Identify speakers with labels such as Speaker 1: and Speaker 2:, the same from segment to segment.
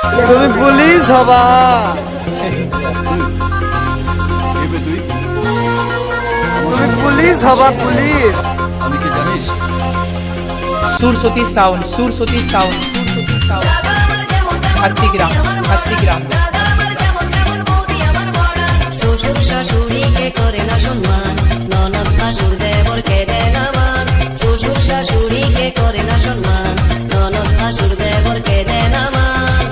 Speaker 1: তুমি পুলিশ হবা? তুমি পুলিশ হবা? পুলিশ
Speaker 2: আমি কি জানিস?
Speaker 3: সুরসতী sound, সুরসতী sound, সুরসতী sound, Hatigram, Hatigram.
Speaker 4: শ্বশুর শাশুড়িকে করে না সম্মান, ননদ ভাসুর দেবরকে দেয় না মান। শ্বশুর শাশুড়িকে করে না সম্মান, ননদ ভাসুর দেবরকে দেয় না মান।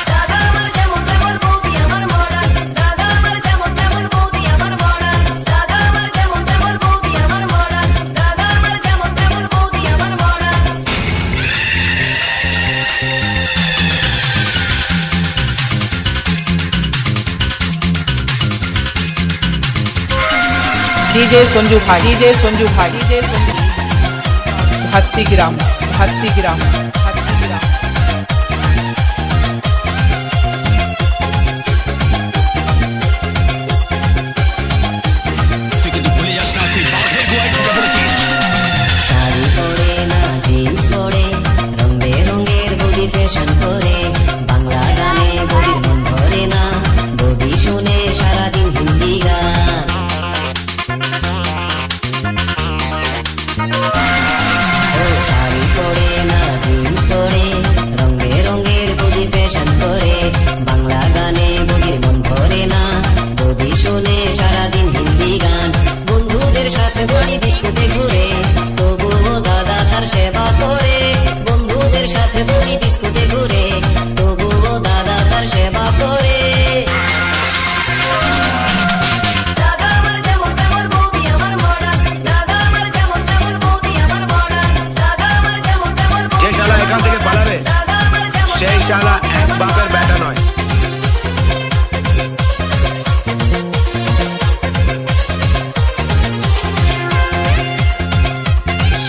Speaker 4: দাদা আমার যেমন তেমন বৌদি আমার মডার্ন, দাদা আমার যেমন তেমন বৌদি আমার মডার্ন, দাদা আমার যেমন তেমন বৌদি আমার মডার্ন, দাদা আমার যেমন তেমন বৌদি আমার মডার্ন।
Speaker 3: डीजे संजू भाई, डीजे संजू भाई, डीजे संजू। हातिग्राम, हातिग्राम, हातिग्राम।
Speaker 4: শাড়ি পরে না জিন্স পরে, রং বেরঙের বডি ফ্যাশন করে, বাংলা গানে বডির মন ভরে না, বডি শুনে সারাদিন হিন্দি গান। শাড়ি পরে না জিন্স পরে, রং বেরঙের বডি ফ্যাশন করে, বাংলা গানে বডির মন ভরে না, বডি শুনে সারাদিন হিন্দি গান। বন্ধুদের সাথে বডি বিস্কুটে ঘুরে, তবুও দাদা তার সেবা করে। বন্ধুদের সাথে বডি বিস্কুটে ঘুরে, তবুও দাদা তার সেবা করে। দাদা আমার যেমন তেমন বৌদি আমার মডার্ন, দাদা আমার যেমন তেমন বৌদি আমার মডার্ন, দাদা আমার যেমন তেমন বৌদি
Speaker 2: যে শালা এখান থেকে পালাবে,
Speaker 4: দাদা আমার যেমন
Speaker 2: সেই শালা এক বাপের বেটা নয়।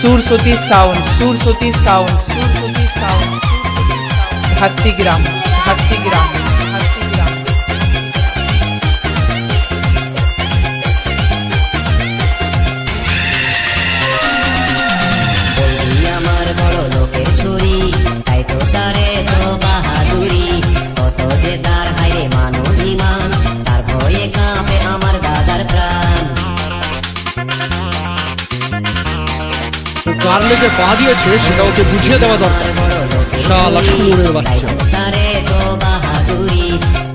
Speaker 3: सुरसती साउंड, सुरसती साउंड, सुरसती साउंड, हातिग्राम, हातिग्राम, हातिग्राम।
Speaker 4: বৌদি আমার বড় লোকের ছুরি, তাই তো তারে তো বাহাদুরি। কত যে তার হাইরে মান অভিমান, তার ভয়ে কাঁপে আমার দাদার প্রাণ।
Speaker 5: কার লেগে পা দিয়েছে সেটা ওকে বুঝিয়ে দেওয়া দরকার। শালা শুয়োরের বাচ্চা।
Speaker 4: তারে তো বাহাদুরি,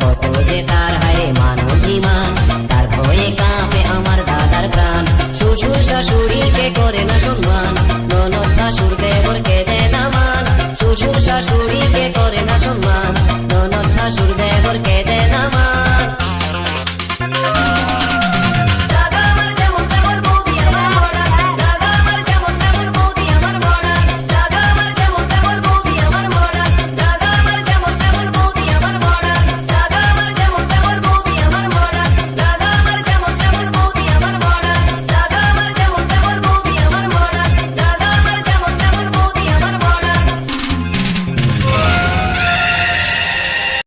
Speaker 4: কত যে তার হাইরে মান অভিমান, তার ভয়ে কাঁপে আমার দাদার প্রাণ। শ্বশুর শাশুড়িকে করে না সম্মান, ননদ ভাসুর দেবরকে দেয় না মান। শ্বশুর শাশুড়িকে করে না সম্মান, ননদ ভাসুর দেবরকে দেয় না মান।